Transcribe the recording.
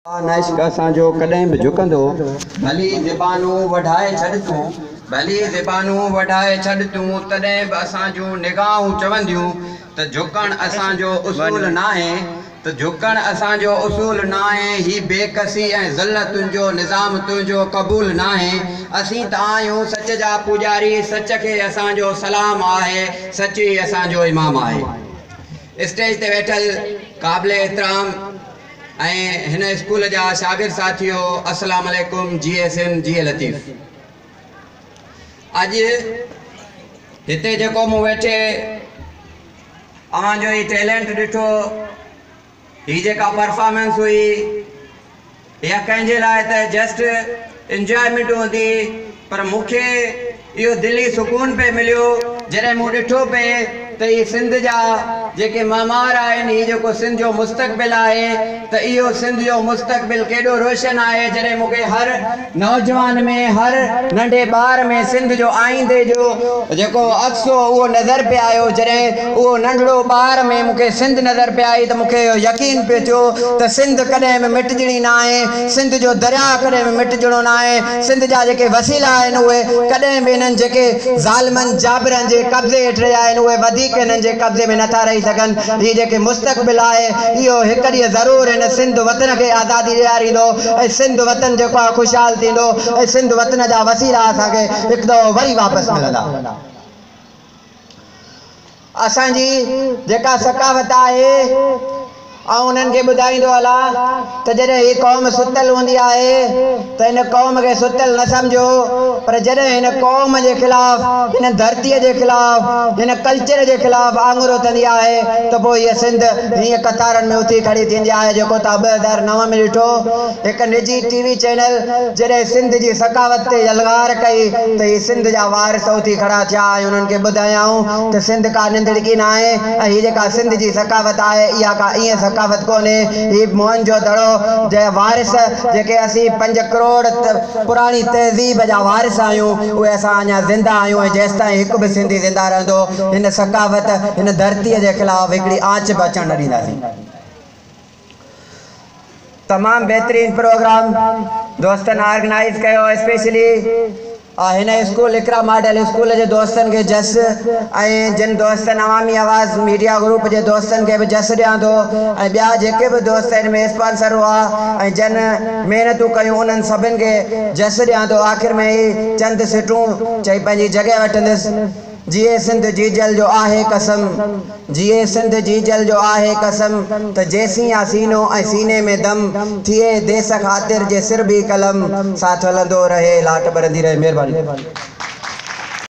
नाइश्क असांजो कॾहिं बि झुकंदो भली ज़बानूं वढाए छॾ तूं भली ज़बानूं वढाए छॾ तूं तॾहिं बि असांजूं निगाहूं चवंदियूं त झुकण असांजो उसूल नाहे त झुकण असांजो उसूल नाहे ही बेकसी ऐं ज़िल्लतुनि जो निज़ाम तुंहिंजो क़बूल नाहे असीं त आहियूं सच जा पुॼारी सच खे असांजो सलाम आहे सच ई असांजो इमाम आहे। स्टेज ते वेठल क़ाबिल एहतराम हिन स्कूल जा शागिर्द साथियो अस्सलाम वालेकुम जीएसएन जी लतीफ़। अॼु हिते जेको मूं वेठे अवांजो ही टैलेंट ॾिठो ही जेका परफॉर्मेंस हुई या कंहिंजे लाइ त जस्ट एंजॉयमेंट हूंदी पर मूंखे इहो दिली सुकून पे मिलियो जॾहिं मूं ॾिठो पे त ही सिंध जा जेके मामार आहिनि ही जेको सिंध जो मुस्तक़बिल आहे त इहो सिंध जो मुस्तक़बिल केॾो रोशन आहे जॾहिं मूंखे हर नौजवान में हर नंढे ॿार में सिंध जो आईंदे जो जेको अक्सो उहो नज़र पे आयो जॾहिं उहो नंढड़ो ॿार में मूंखे सिंध नज़र पे आई त मूंखे यकीन पियो थियो त सिंध कॾहिं बि मिटजणी न आहे सिंध जो दरिया कॾहिं बि मिटजणो न आहे सिंध जा जेके वसीला आहिनि उहे कॾहिं बि हिननि जेके ज़ालिमनि जाबिरनि जे कब्ज़े हेठि रहिया आहिनि उहे वधीक हिननि जे कब्ज़े में नथा रही सघनि। ही जेके मुस्तक़बिल आहे इहो हिकु ॾींहुं ज़रूरु हिन सिंध वतन खे आज़ादी ॾियारींदो ऐं सिंध वतन जेको आहे ख़ुशहाल थींदो ऐं सिंध वतन जा वसीला असांखे हिकु दफ़ो वरी वापसि मिलंदा। असांजी जेका सकावत आहे ऐं उन्हनि खे ॿुधाईंदो हलां त जॾहिं ही क़ौम सुतल हूंदी आहे त हिन क़ौम खे सुतल न सम्झो पर जॾहिं हिन क़ौम जे ख़िलाफ़ हिन धरतीअ जे ख़िलाफ़ हिन कल्चर जे ख़िलाफ़ आङुर उथंदी आहे त पोइ हीअ सिंध हीअं कतारनि में उथी खड़ी थींदी आहे जेको तव्हां 2009 में ॾिठो हिकु निजी टीवी चैनल जॾहिं सिंध जी सकावत ते यलगार कई त हीअ सिंध जा वारिस उथी खड़ा थिया ऐं उन्हनि खे ॿुधायऊं त सिंध का निंदड़की न आहे ऐं हीअ जेका सिंध जी सकावत आहे इहा का ईअं सकावत कोन्हे ही मोहन जो दड़ो जे वारिस जेके असीं 5 करोड़ पुराणी तहज़ीब जा वारिस आहियूं उहे असां अञा ज़िंदा आहियूं ऐं जेसि ताईं हिकु बि सिंधी ज़िंदा रहंदो हिन सकावत हिन धरतीअ जे ख़िलाफ़ हिकिड़ी आंच बि अचणु न ॾींदासीं। तमामु बहितरीन प्रोग्राम दोस्तनि ऑर्गेनाइज़ कयो स्पेशली हिन स्कूल इकरा मॉडल स्कूल जे दोस्तनि खे जस ऐं जिन दोस्तनि अवामी आवाज़ मीडिया ग्रुप जे दोस्तनि खे बि जस ॾियां थो ऐं ॿिया जेके बि दोस्त हिन में स्पॉन्सर हुआ ऐं जन महिनतूं कयूं उन्हनि सभिनि खे जस ॾियां थो। आख़िर में ही चंद सिटूं चई पंहिंजी जॻह वठंदुसि। जिए सिंध जी जल जो आहे कसम जिए सिंध जी जल जो आहे कसम त जेसीं आ सीनो ऐं सीने में दम थिए देश ख़ातिर जे सिर भी कलम साथ हलंदो रहे लाट बरंदी रहे। महिरबानी।